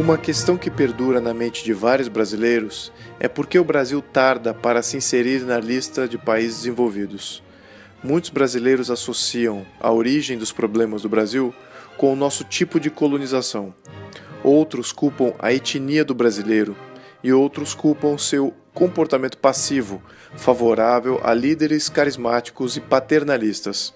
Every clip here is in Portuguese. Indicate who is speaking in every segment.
Speaker 1: Uma questão que perdura na mente de vários brasileiros é por que o Brasil tarda para se inserir na lista de países desenvolvidos. Muitos brasileiros associam a origem dos problemas do Brasil com o nosso tipo de colonização. Outros culpam a etnia do brasileiro e outros culpam seu comportamento passivo, favorável a líderes carismáticos e paternalistas.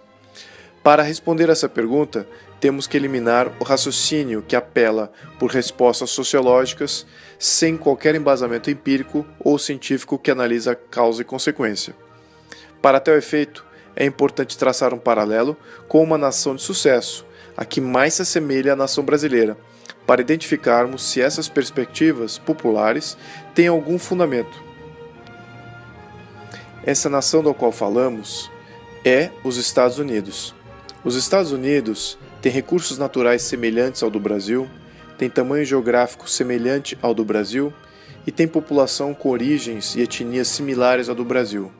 Speaker 1: Para responder essa pergunta, temos que eliminar o raciocínio que apela por respostas sociológicas sem qualquer embasamento empírico ou científico que analisa causa e consequência. Para tal efeito, é importante traçar um paralelo com uma nação de sucesso, a que mais se assemelha à nação brasileira, para identificarmos se essas perspectivas populares têm algum fundamento. Essa nação da qual falamos é os Estados Unidos. Os Estados Unidos têm recursos naturais semelhantes ao do Brasil, têm tamanho geográfico semelhante ao do Brasil e têm população com origens e etnias similares ao do Brasil.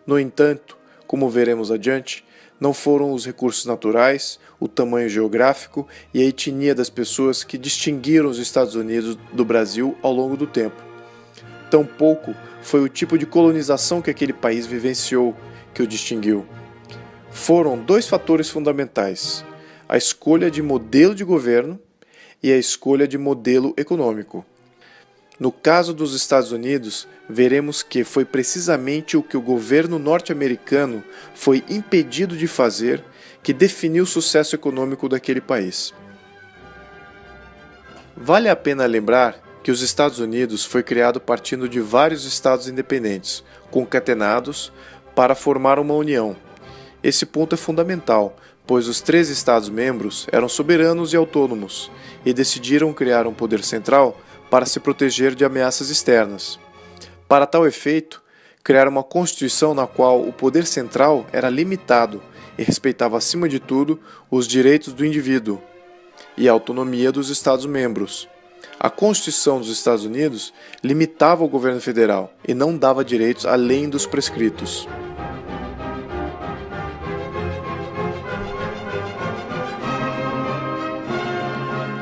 Speaker 1: No entanto, como veremos adiante, não foram os recursos naturais, o tamanho geográfico e a etnia das pessoas que distinguiram os Estados Unidos do Brasil ao longo do tempo. Tampouco foi o tipo de colonização que aquele país vivenciou que o distinguiu. Foram dois fatores fundamentais: a escolha de modelo de governo e a escolha de modelo econômico. No caso dos Estados Unidos, veremos que foi precisamente o que o governo norte-americano foi impedido de fazer que definiu o sucesso econômico daquele país. Vale a pena lembrar que os Estados Unidos foi criado partindo de vários estados independentes, concatenados, para formar uma união. Esse ponto é fundamental, pois os 13 Estados-membros eram soberanos e autônomos e decidiram criar um poder central para se proteger de ameaças externas. Para tal efeito, criaram uma Constituição na qual o poder central era limitado e respeitava acima de tudo os direitos do indivíduo e a autonomia dos Estados-membros. A Constituição dos Estados Unidos limitava o governo federal e não dava direitos além dos prescritos.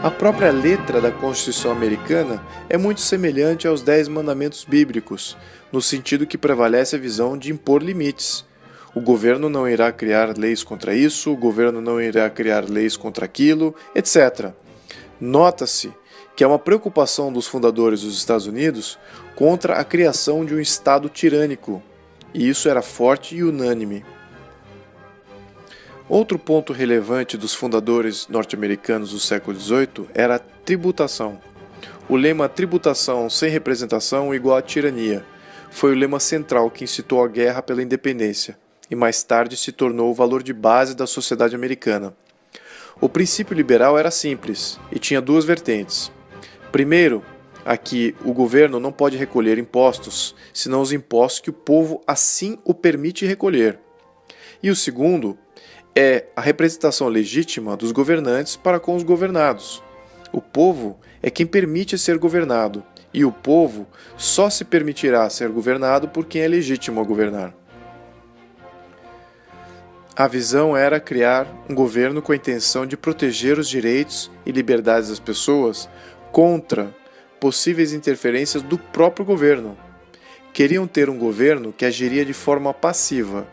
Speaker 1: A própria letra da Constituição americana é muito semelhante aos 10 mandamentos bíblicos, no sentido que prevalece a visão de impor limites. O governo não irá criar leis contra isso, o governo não irá criar leis contra aquilo, etc. Nota-se que é uma preocupação dos fundadores dos Estados Unidos contra a criação de um Estado tirânico, e isso era forte e unânime. Outro ponto relevante dos fundadores norte-americanos do século XVIII era a tributação. O lema tributação sem representação igual a tirania foi o lema central que incitou a guerra pela independência e mais tarde se tornou o valor de base da sociedade americana. O princípio liberal era simples e tinha duas vertentes. Primeiro, aqui o governo não pode recolher impostos, senão os impostos que o povo assim o permite recolher. E o segundo é a representação legítima dos governantes para com os governados. O povo é quem permite ser governado, e o povo só se permitirá ser governado por quem é legítimo a governar. A visão era criar um governo com a intenção de proteger os direitos e liberdades das pessoas contra possíveis interferências do próprio governo. Queriam ter um governo que agiria de forma passiva,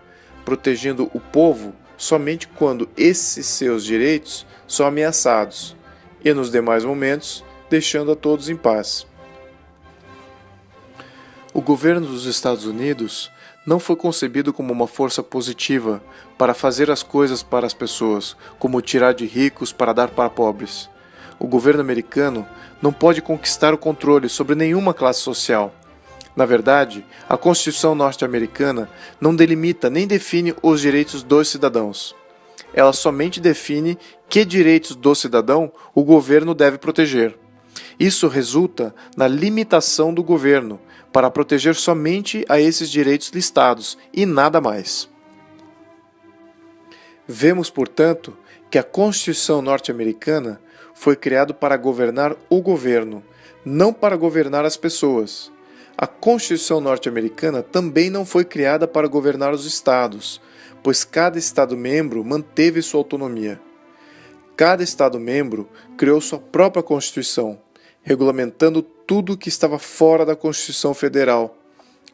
Speaker 1: protegendo o povo somente quando esses seus direitos são ameaçados, e nos demais momentos, deixando a todos em paz. O governo dos Estados Unidos não foi concebido como uma força positiva para fazer as coisas para as pessoas, como tirar de ricos para dar para pobres. O governo americano não pode conquistar o controle sobre nenhuma classe social. Na verdade, a Constituição norte-americana não delimita nem define os direitos dos cidadãos. Ela somente define que direitos do cidadão o governo deve proteger. Isso resulta na limitação do governo para proteger somente a esses direitos listados e nada mais. Vemos, portanto, que a Constituição norte-americana foi criada para governar o governo, não para governar as pessoas. A Constituição norte-americana também não foi criada para governar os estados, pois cada Estado-membro manteve sua autonomia. Cada Estado-membro criou sua própria Constituição, regulamentando tudo que estava fora da Constituição Federal,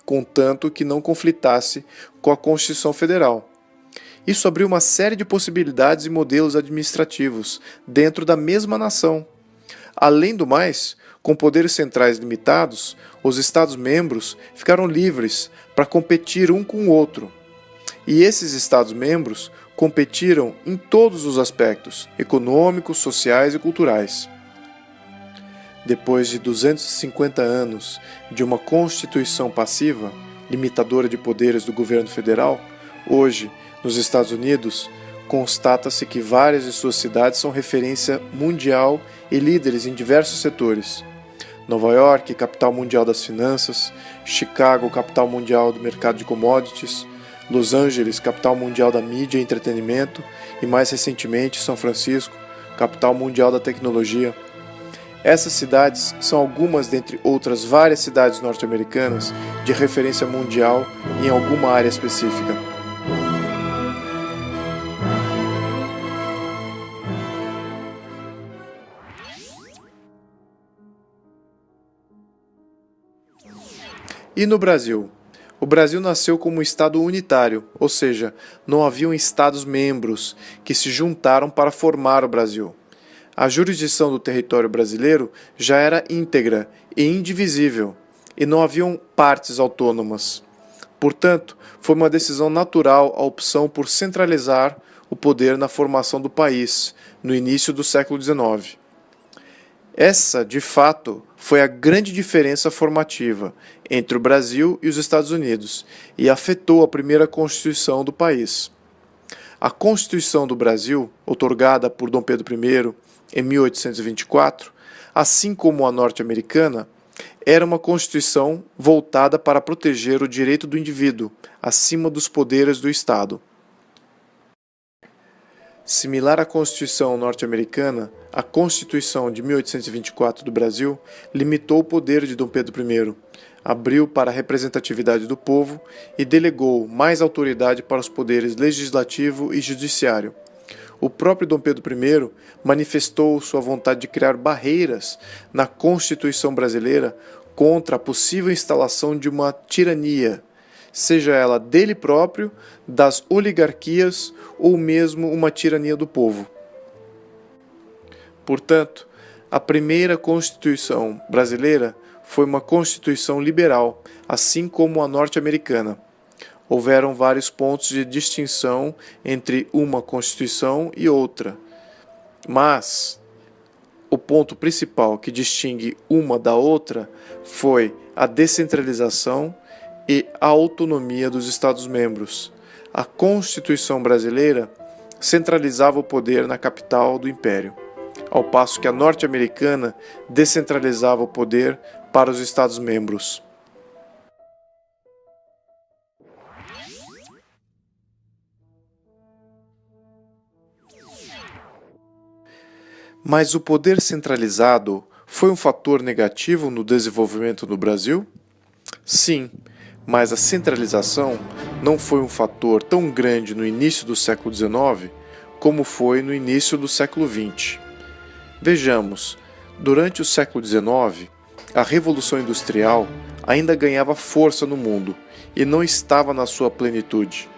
Speaker 1: contanto que não conflitasse com a Constituição Federal. Isso abriu uma série de possibilidades e modelos administrativos dentro da mesma nação. Além do mais, com poderes centrais limitados, os Estados-membros ficaram livres para competir um com o outro. E esses Estados-membros competiram em todos os aspectos, econômicos, sociais e culturais. Depois de 250 anos de uma Constituição passiva, limitadora de poderes do governo federal, hoje, nos Estados Unidos, constata-se que várias de suas cidades são referência mundial e líderes em diversos setores. Nova York, capital mundial das finanças; Chicago, capital mundial do mercado de commodities; Los Angeles, capital mundial da mídia e entretenimento; e mais recentemente, São Francisco, capital mundial da tecnologia. Essas cidades são algumas dentre outras várias cidades norte-americanas de referência mundial em alguma área específica. E no Brasil? O Brasil nasceu como um estado unitário, ou seja, não haviam estados-membros que se juntaram para formar o Brasil. A jurisdição do território brasileiro já era íntegra e indivisível, e não haviam partes autônomas. Portanto, foi uma decisão natural a opção por centralizar o poder na formação do país, no início do século XIX. Essa, de fato, foi a grande diferença formativa entre o Brasil e os Estados Unidos e afetou a primeira Constituição do país. A Constituição do Brasil, outorgada por Dom Pedro I em 1824, assim como a norte-americana, era uma Constituição voltada para proteger o direito do indivíduo acima dos poderes do Estado. Similar à Constituição norte-americana, a Constituição de 1824 do Brasil limitou o poder de Dom Pedro I, abriu para a representatividade do povo e delegou mais autoridade para os poderes legislativo e judiciário. O próprio Dom Pedro I manifestou sua vontade de criar barreiras na Constituição brasileira contra a possível instalação de uma tirania, seja ela dele próprio, das oligarquias ou mesmo uma tirania do povo. Portanto, a primeira Constituição brasileira foi uma Constituição liberal, assim como a norte-americana. Houveram vários pontos de distinção entre uma Constituição e outra, mas o ponto principal que distingue uma da outra foi a descentralização e a autonomia dos Estados-membros. A Constituição brasileira centralizava o poder na capital do Império, ao passo que a norte-americana descentralizava o poder para os Estados-membros. Mas o poder centralizado foi um fator negativo no desenvolvimento no Brasil? Sim, mas a centralização não foi um fator tão grande no início do século XIX como foi no início do século XX. Vejamos, durante o século XIX, a Revolução Industrial ainda ganhava força no mundo e não estava na sua plenitude.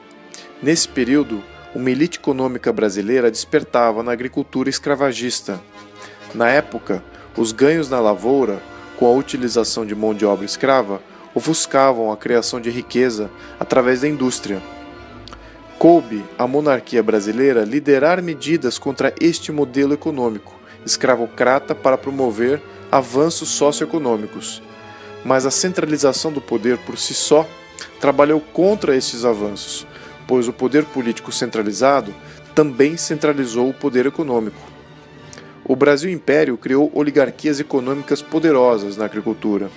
Speaker 1: Nesse período, uma elite econômica brasileira despertava na agricultura escravagista. Na época, os ganhos na lavoura, com a utilização de mão de obra escrava, ofuscavam a criação de riqueza através da indústria. Coube à monarquia brasileira liderar medidas contra este modelo econômico, escravocrata, para promover avanços socioeconômicos. Mas a centralização do poder por si só trabalhou contra esses avanços, pois o poder político centralizado também centralizou o poder econômico. O Brasil Império criou oligarquias econômicas poderosas na agricultura,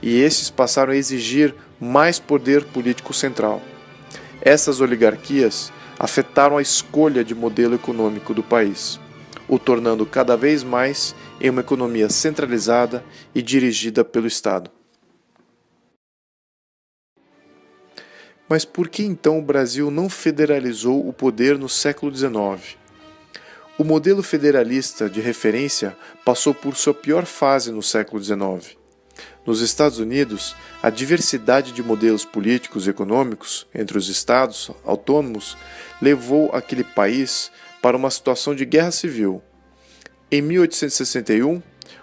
Speaker 1: e esses passaram a exigir mais poder político central. Essas oligarquias afetaram a escolha de modelo econômico do país, o tornando cada vez mais em uma economia centralizada e dirigida pelo Estado. Mas por que então o Brasil não federalizou o poder no século XIX? O modelo federalista de referência passou por sua pior fase no século XIX. Nos Estados Unidos, a diversidade de modelos políticos e econômicos entre os estados autônomos levou aquele país para uma situação de guerra civil. Em 1861,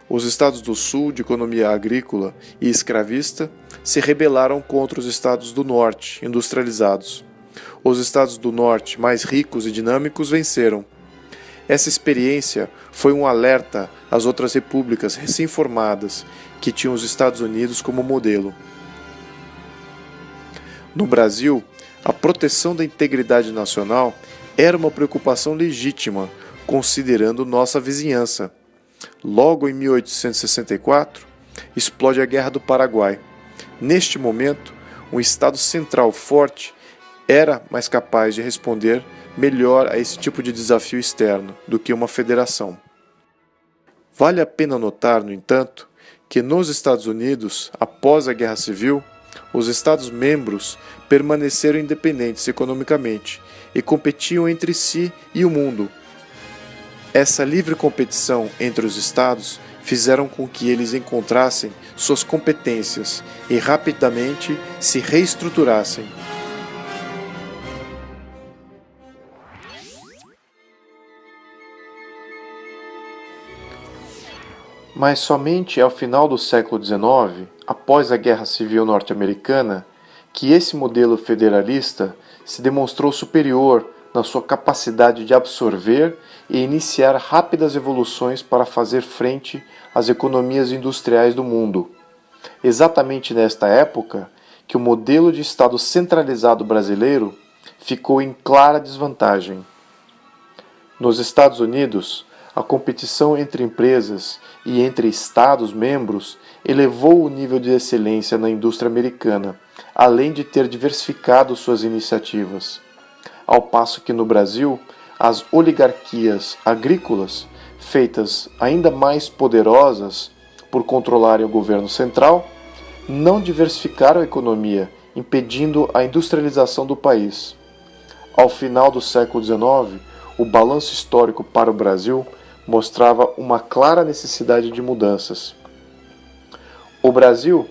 Speaker 1: os estados do sul, de economia agrícola e escravista, se rebelaram contra os estados do norte, industrializados. Os estados do norte, mais ricos e dinâmicos, venceram. Essa experiência foi um alerta às outras repúblicas recém-formadas que tinham os Estados Unidos como modelo. No Brasil, a proteção da integridade nacional era uma preocupação legítima, considerando nossa vizinhança. Logo em 1864, explode a Guerra do Paraguai. Neste momento, um Estado central forte era mais capaz de responder melhor a esse tipo de desafio externo do que uma federação. Vale a pena notar, no entanto, que nos Estados Unidos, após a Guerra Civil, os Estados-membros permaneceram independentes economicamente e competiam entre si e o mundo. Essa livre competição entre os Estados fizeram com que eles encontrassem suas competências e rapidamente se reestruturassem. Mas somente ao final do século XIX, após a Guerra Civil Norte-Americana, que esse modelo federalista se demonstrou superior na sua capacidade de absorver e iniciar rápidas evoluções para fazer frente às economias industriais do mundo. Exatamente nesta época que o modelo de Estado centralizado brasileiro ficou em clara desvantagem. Nos Estados Unidos, a competição entre empresas e entre Estados-membros elevou o nível de excelência na indústria americana, além de ter diversificado suas iniciativas. Ao passo que no Brasil, as oligarquias agrícolas, feitas ainda mais poderosas por controlarem o governo central, não diversificaram a economia, impedindo a industrialização do país. Ao final do século XIX, o balanço histórico para o Brasil mostrava uma clara necessidade de mudanças. O Brasil,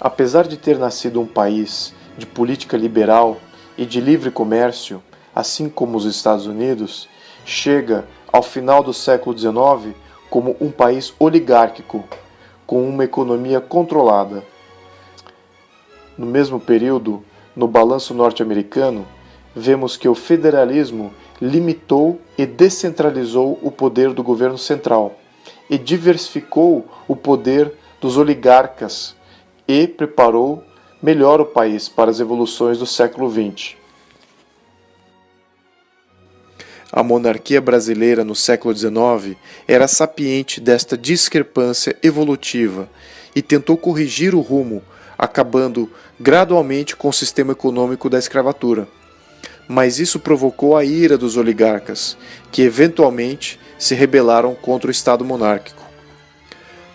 Speaker 1: apesar de ter nascido um país de política liberal e de livre comércio, assim como os Estados Unidos, chega ao final do século XIX como um país oligárquico, com uma economia controlada. No mesmo período, no balanço norte-americano, vemos que o federalismo limitou e descentralizou o poder do governo central e diversificou o poder dos oligarcas e preparou melhor o país para as evoluções do século XX. A monarquia brasileira no século XIX era sapiente desta discrepância evolutiva e tentou corrigir o rumo, acabando gradualmente com o sistema econômico da escravatura. Mas isso provocou a ira dos oligarcas, que eventualmente se rebelaram contra o Estado monárquico.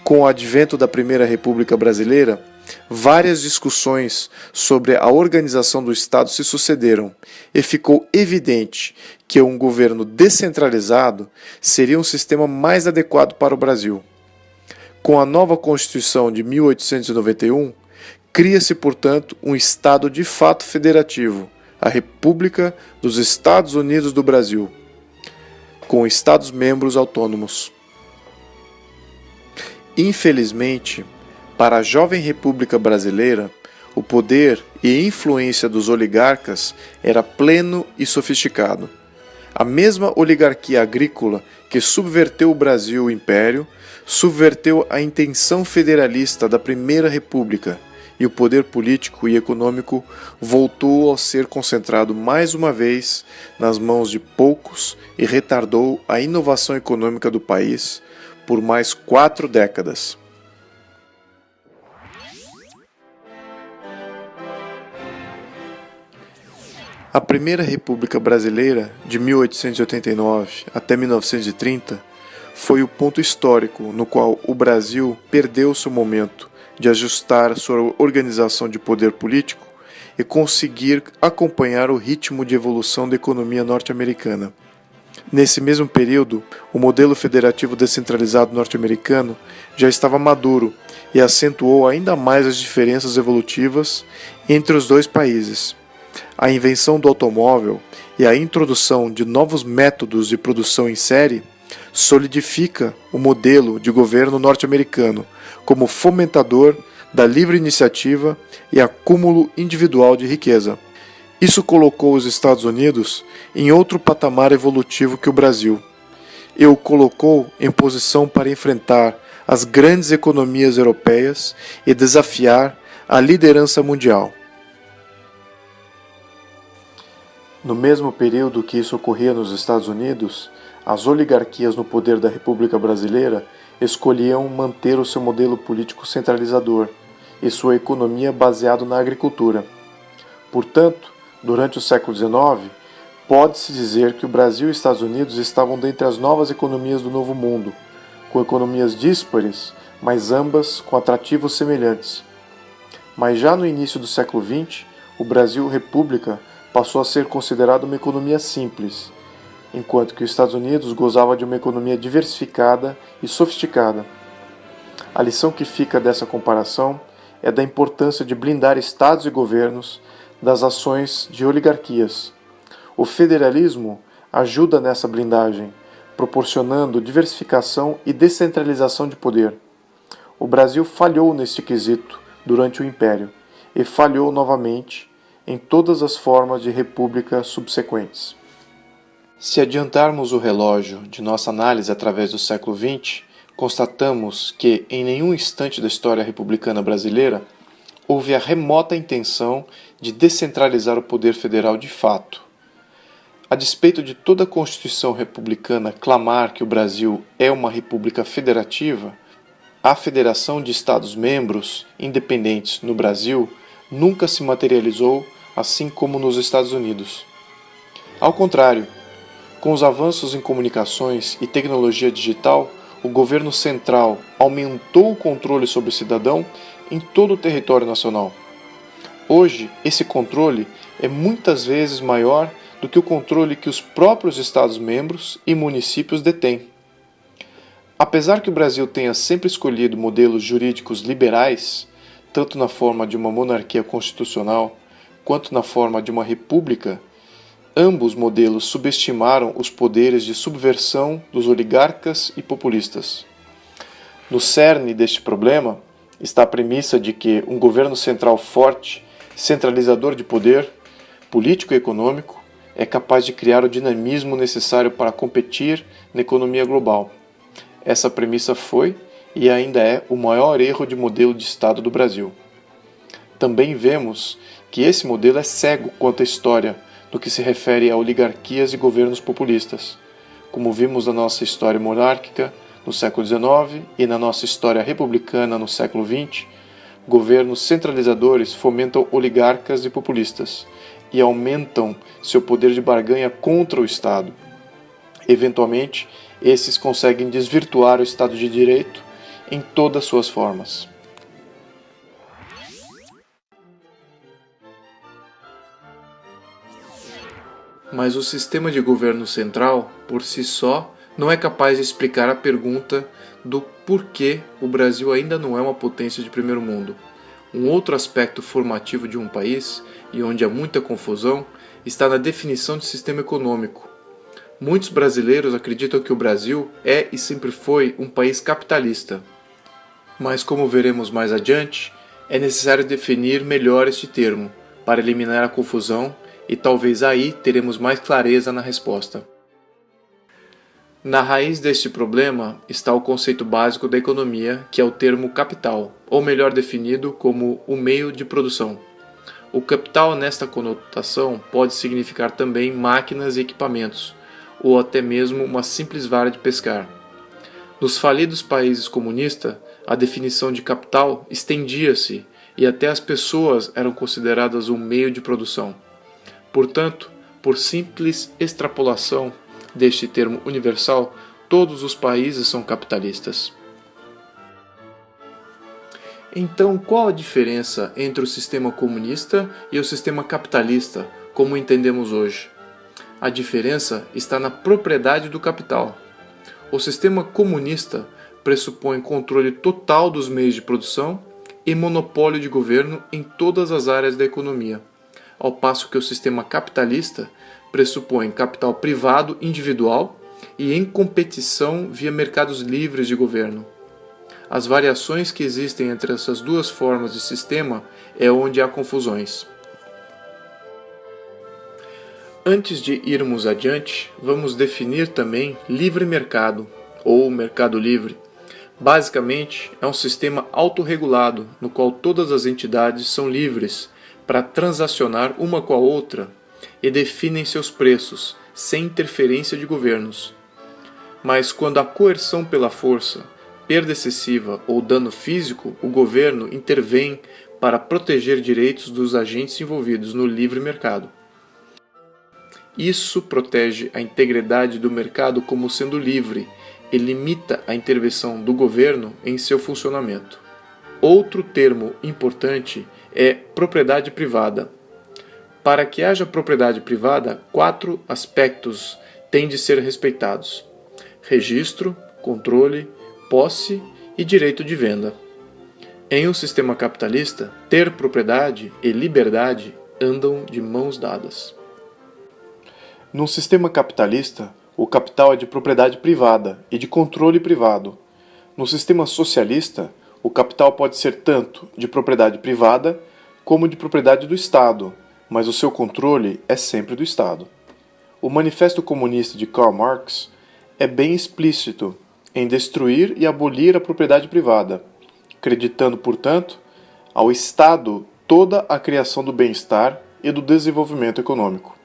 Speaker 1: Com o advento da Primeira República Brasileira, várias discussões sobre a organização do Estado se sucederam e ficou evidente que um governo descentralizado seria um sistema mais adequado para o Brasil. Com a nova Constituição de 1891, cria-se, portanto, um Estado de fato federativo, a República dos Estados Unidos do Brasil, com Estados-membros autônomos. Infelizmente, para a jovem República Brasileira, o poder e influência dos oligarcas era pleno e sofisticado. A mesma oligarquia agrícola que subverteu o Brasil Império, subverteu a intenção federalista da Primeira República, e o poder político e econômico voltou a ser concentrado mais uma vez nas mãos de poucos e retardou a inovação econômica do país por mais 4 décadas. A Primeira República Brasileira, de 1889 até 1930, foi o ponto histórico no qual o Brasil perdeu seu momento de ajustar sua organização de poder político e conseguir acompanhar o ritmo de evolução da economia norte-americana. Nesse mesmo período, o modelo federativo descentralizado norte-americano já estava maduro e acentuou ainda mais as diferenças evolutivas entre os dois países. A invenção do automóvel e a introdução de novos métodos de produção em série solidifica o modelo de governo norte-americano como fomentador da livre iniciativa e acúmulo individual de riqueza. Isso colocou os Estados Unidos em outro patamar evolutivo que o Brasil e o colocou em posição para enfrentar as grandes economias europeias e desafiar a liderança mundial. No mesmo período que isso ocorria nos Estados Unidos, as oligarquias no poder da República Brasileira escolhiam manter o seu modelo político centralizador e sua economia baseada na agricultura. Portanto, durante o século XIX, pode-se dizer que o Brasil e os Estados Unidos estavam dentre as novas economias do Novo Mundo, com economias díspares, mas ambas com atrativos semelhantes. Mas já no início do século XX, o Brasil República passou a ser considerado uma economia simples, enquanto que os Estados Unidos gozava de uma economia diversificada e sofisticada. A lição que fica dessa comparação é da importância de blindar estados e governos das ações de oligarquias. O federalismo ajuda nessa blindagem, proporcionando diversificação e descentralização de poder. O Brasil falhou neste quesito durante o Império e falhou novamente em todas as formas de república subsequentes. Se adiantarmos o relógio de nossa análise através do século XX, constatamos que, em nenhum instante da história republicana brasileira, houve a remota intenção de descentralizar o poder federal de fato. A despeito de toda a Constituição republicana clamar que o Brasil é uma república federativa, a federação de Estados-membros independentes no Brasil nunca se materializou assim como nos Estados Unidos. Ao contrário, com os avanços em comunicações e tecnologia digital, o governo central aumentou o controle sobre o cidadão em todo o território nacional. Hoje, esse controle é muitas vezes maior do que o controle que os próprios Estados-membros e municípios detêm. Apesar que o Brasil tenha sempre escolhido modelos jurídicos liberais, tanto na forma de uma monarquia constitucional quanto na forma de uma república, ambos modelos subestimaram os poderes de subversão dos oligarcas e populistas. No cerne deste problema está a premissa de que um governo central forte, centralizador de poder, político e econômico, é capaz de criar o dinamismo necessário para competir na economia global. Essa premissa foi e ainda é o maior erro de modelo de Estado do Brasil. Também vemos que esse modelo é cego quanto à história no que se refere a oligarquias e governos populistas, como vimos na nossa história monárquica no século XIX e na nossa história republicana no século XX. Governos centralizadores fomentam oligarcas e populistas e aumentam seu poder de barganha contra o Estado. Eventualmente, esses conseguem desvirtuar o Estado de Direito em todas suas formas. Mas o sistema de governo central, por si só, não é capaz de explicar a pergunta do porquê o Brasil ainda não é uma potência de primeiro mundo. Um outro aspecto formativo de um país, e onde há muita confusão, está na definição de sistema econômico. Muitos brasileiros acreditam que o Brasil é e sempre foi um país capitalista. Mas, como veremos mais adiante, é necessário definir melhor este termo, para eliminar a confusão, e talvez aí teremos mais clareza na resposta. Na raiz deste problema está o conceito básico da economia, que é o termo capital, ou melhor definido como o meio de produção. O capital nesta conotação pode significar também máquinas e equipamentos, ou até mesmo uma simples vara de pescar. Nos falidos países comunistas, a definição de capital estendia-se e até as pessoas eram consideradas um meio de produção. Portanto, por simples extrapolação deste termo universal, todos os países são capitalistas. Então, qual a diferença entre o sistema comunista e o sistema capitalista, como entendemos hoje? A diferença está na propriedade do capital. O sistema comunista pressupõe controle total dos meios de produção e monopólio de governo em todas as áreas da economia, ao passo que o sistema capitalista pressupõe capital privado individual e em competição via mercados livres de governo. As variações que existem entre essas duas formas de sistema é onde há confusões. Antes de irmos adiante, vamos definir também livre mercado, ou mercado livre. Basicamente, é um sistema autorregulado, no qual todas as entidades são livres para transacionar uma com a outra e definem seus preços, sem interferência de governos. Mas quando há coerção pela força, perda excessiva ou dano físico, o governo intervém para proteger direitos dos agentes envolvidos no livre mercado. Isso protege a integridade do mercado como sendo livre e limita a intervenção do governo em seu funcionamento. Outro termo importante é propriedade privada. Para que haja propriedade privada, 4 aspectos têm de ser respeitados: registro, controle, posse e direito de venda. Em um sistema capitalista, ter propriedade e liberdade andam de mãos dadas. Num sistema capitalista, o capital é de propriedade privada e de controle privado. No sistema socialista, o capital pode ser tanto de propriedade privada como de propriedade do Estado, mas o seu controle é sempre do Estado. O Manifesto Comunista de Karl Marx é bem explícito em destruir e abolir a propriedade privada, acreditando, portanto, ao Estado toda a criação do bem-estar e do desenvolvimento econômico.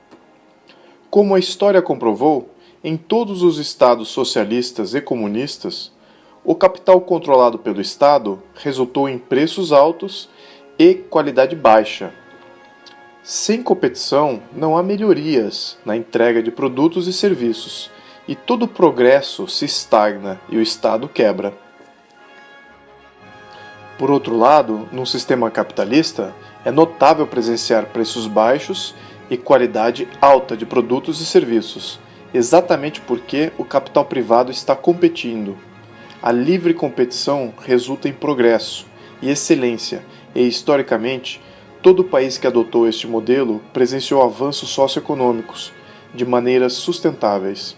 Speaker 1: Como a história comprovou, em todos os estados socialistas e comunistas, o capital controlado pelo Estado resultou em preços altos e qualidade baixa. Sem competição, não há melhorias na entrega de produtos e serviços, e todo progresso se estagna e o Estado quebra. Por outro lado, num sistema capitalista, é notável presenciar preços baixos e qualidade alta de produtos e serviços, exatamente porque o capital privado está competindo. A livre competição resulta em progresso e excelência, e historicamente, todo país que adotou este modelo presenciou avanços socioeconômicos de maneiras sustentáveis.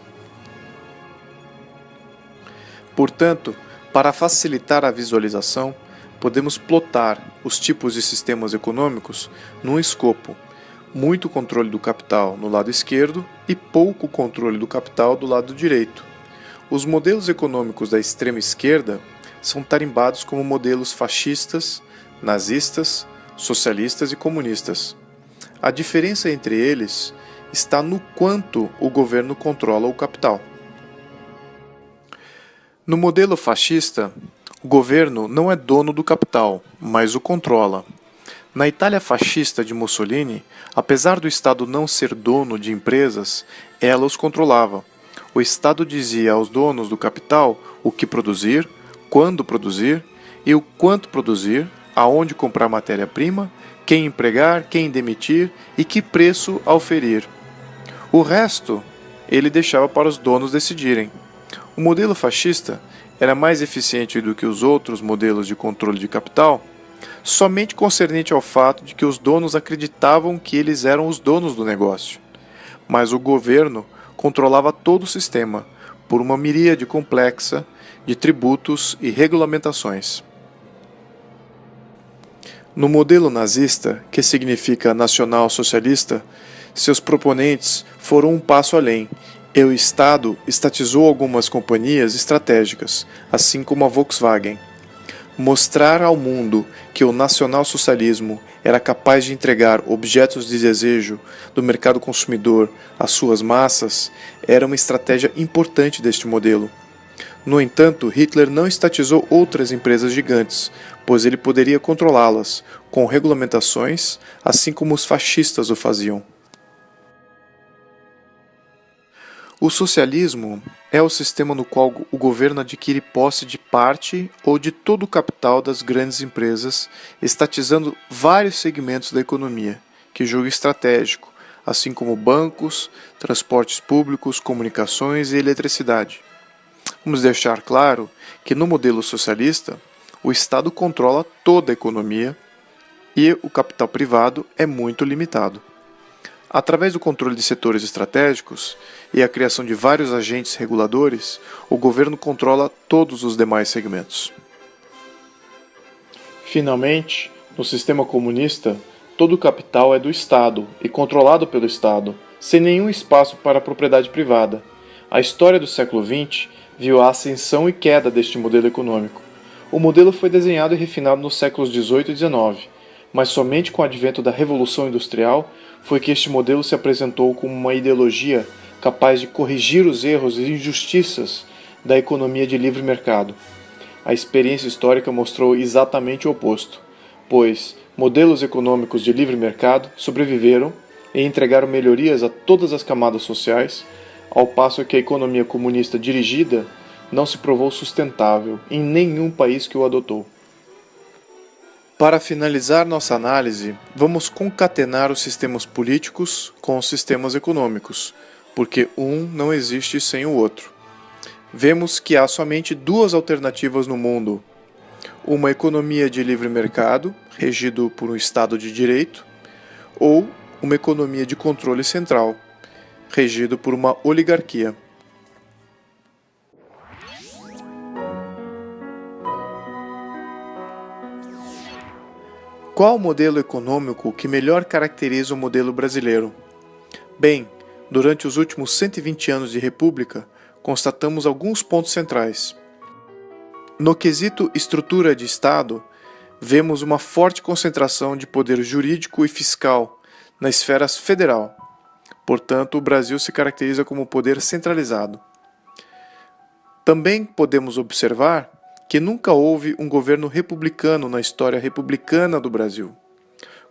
Speaker 1: Portanto, para facilitar a visualização, podemos plotar os tipos de sistemas econômicos num escopo: muito controle do capital no lado esquerdo e pouco controle do capital do lado direito. Os modelos econômicos da extrema esquerda são tarimbados como modelos fascistas, nazistas, socialistas e comunistas. A diferença entre eles está no quanto o governo controla o capital. No modelo fascista, o governo não é dono do capital, mas o controla. Na Itália fascista de Mussolini, apesar do Estado não ser dono de empresas, ela os controlava. O Estado dizia aos donos do capital o que produzir, quando produzir e o quanto produzir, aonde comprar matéria-prima, quem empregar, quem demitir e que preço auferir. O resto ele deixava para os donos decidirem. O modelo fascista era mais eficiente do que os outros modelos de controle de capital, somente concernente ao fato de que os donos acreditavam que eles eram os donos do negócio. Mas o governo controlava todo o sistema, por uma miríade complexa de tributos e regulamentações. No modelo nazista, que significa nacional-socialista, seus proponentes foram um passo além, e o Estado estatizou algumas companhias estratégicas, assim como a Volkswagen. Mostrar ao mundo que o nacionalsocialismo era capaz de entregar objetos de desejo do mercado consumidor às suas massas era uma estratégia importante deste modelo. No entanto, Hitler não estatizou outras empresas gigantes, pois ele poderia controlá-las, com regulamentações, assim como os fascistas o faziam. O socialismo é o sistema no qual o governo adquire posse de parte ou de todo o capital das grandes empresas, estatizando vários segmentos da economia, que julga estratégico, assim como bancos, transportes públicos, comunicações e eletricidade. Vamos deixar claro que no modelo socialista, o Estado controla toda a economia e o capital privado é muito limitado. Através do controle de setores estratégicos e a criação de vários agentes reguladores, o governo controla todos os demais segmentos. Finalmente, no sistema comunista, todo o capital é do Estado e controlado pelo Estado, sem nenhum espaço para a propriedade privada. A história do século XX viu a ascensão e queda deste modelo econômico. O modelo foi desenhado e refinado nos séculos XVIII e XIX, mas somente com o advento da Revolução Industrial foi que este modelo se apresentou como uma ideologia capaz de corrigir os erros e injustiças da economia de livre mercado. A experiência histórica mostrou exatamente o oposto, pois modelos econômicos de livre mercado sobreviveram e entregaram melhorias a todas as camadas sociais, ao passo que a economia comunista dirigida não se provou sustentável em nenhum país que o adotou. Para finalizar nossa análise, vamos concatenar os sistemas políticos com os sistemas econômicos, porque um não existe sem o outro. Vemos que há somente duas alternativas no mundo: uma economia de livre mercado, regido por um Estado de direito, ou uma economia de controle central, regido por uma oligarquia. Qual o modelo econômico que melhor caracteriza o modelo brasileiro? Bem, durante os últimos 120 anos de república, constatamos alguns pontos centrais. No quesito estrutura de Estado, vemos uma forte concentração de poder jurídico e fiscal na esfera federal. Portanto, o Brasil se caracteriza como poder centralizado. Também podemos observar que nunca houve um governo republicano na história republicana do Brasil.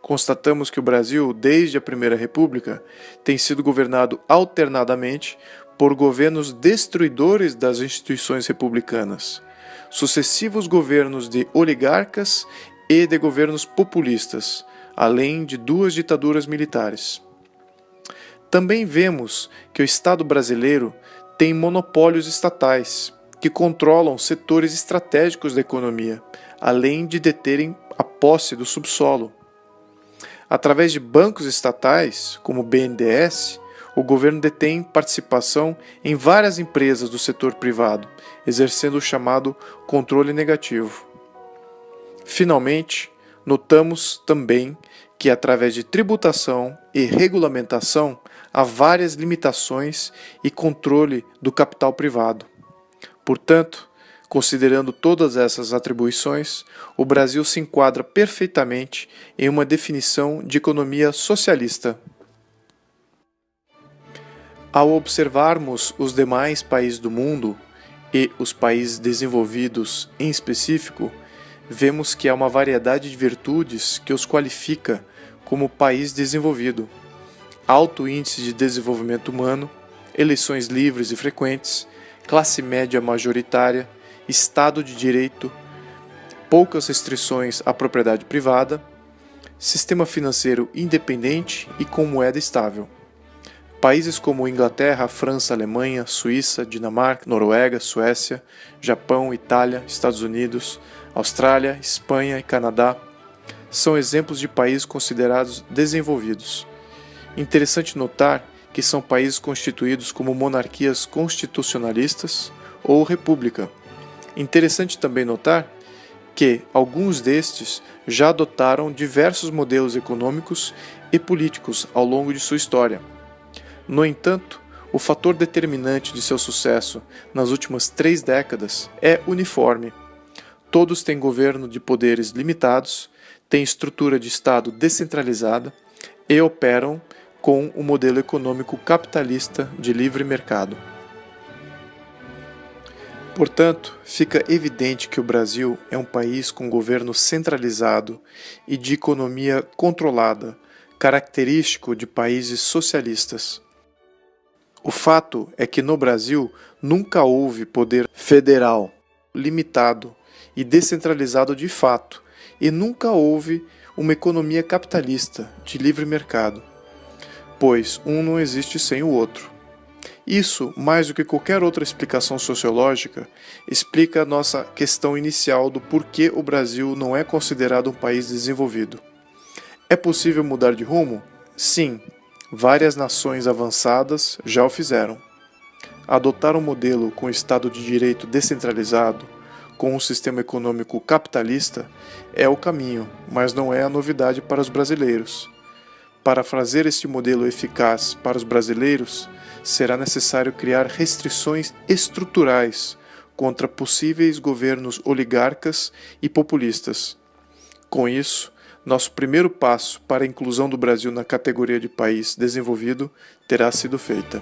Speaker 1: Constatamos que o Brasil, desde a Primeira República, tem sido governado alternadamente por governos destruidores das instituições republicanas, sucessivos governos de oligarcas e de governos populistas, além de duas ditaduras militares. Também vemos que o Estado brasileiro tem monopólios estatais, que controlam setores estratégicos da economia, além de deterem a posse do subsolo. Através de bancos estatais, como o BNDES, o governo detém participação em várias empresas do setor privado, exercendo o chamado controle negativo. Finalmente, notamos também que, através de tributação e regulamentação, há várias limitações e controle do capital privado. Portanto, considerando todas essas atribuições, o Brasil se enquadra perfeitamente em uma definição de economia socialista. Ao observarmos os demais países do mundo, e os países desenvolvidos em específico, vemos que há uma variedade de virtudes que os qualifica como país desenvolvido: alto índice de desenvolvimento humano, eleições livres e frequentes, classe média majoritária, Estado de direito, poucas restrições à propriedade privada, sistema financeiro independente e com moeda estável. Países como Inglaterra, França, Alemanha, Suíça, Dinamarca, Noruega, Suécia, Japão, Itália, Estados Unidos, Austrália, Espanha e Canadá são exemplos de países considerados desenvolvidos. Interessante notar que são países constituídos como monarquias constitucionalistas ou república. Interessante também notar que alguns destes já adotaram diversos modelos econômicos e políticos ao longo de sua história. No entanto, o fator determinante de seu sucesso nas últimas 3 décadas é uniforme. Todos têm governo de poderes limitados, têm estrutura de Estado descentralizada e operam com o modelo econômico capitalista de livre mercado. Portanto, fica evidente que o Brasil é um país com governo centralizado e de economia controlada, característico de países socialistas. O fato é que no Brasil nunca houve poder federal, limitado e descentralizado de fato, e nunca houve uma economia capitalista de livre mercado. pois um não existe sem o outro. Isso, mais do que qualquer outra explicação sociológica, explica a nossa questão inicial do porquê o Brasil não é considerado um país desenvolvido. É possível mudar de rumo? Sim, várias nações avançadas já o fizeram. Adotar um modelo com Estado de Direito descentralizado, com um sistema econômico capitalista, é o caminho, mas não é a novidade para os brasileiros. Para fazer este modelo eficaz para os brasileiros, será necessário criar restrições estruturais contra possíveis governos oligarcas e populistas. Com isso, nosso primeiro passo para a inclusão do Brasil na categoria de país desenvolvido terá sido feita.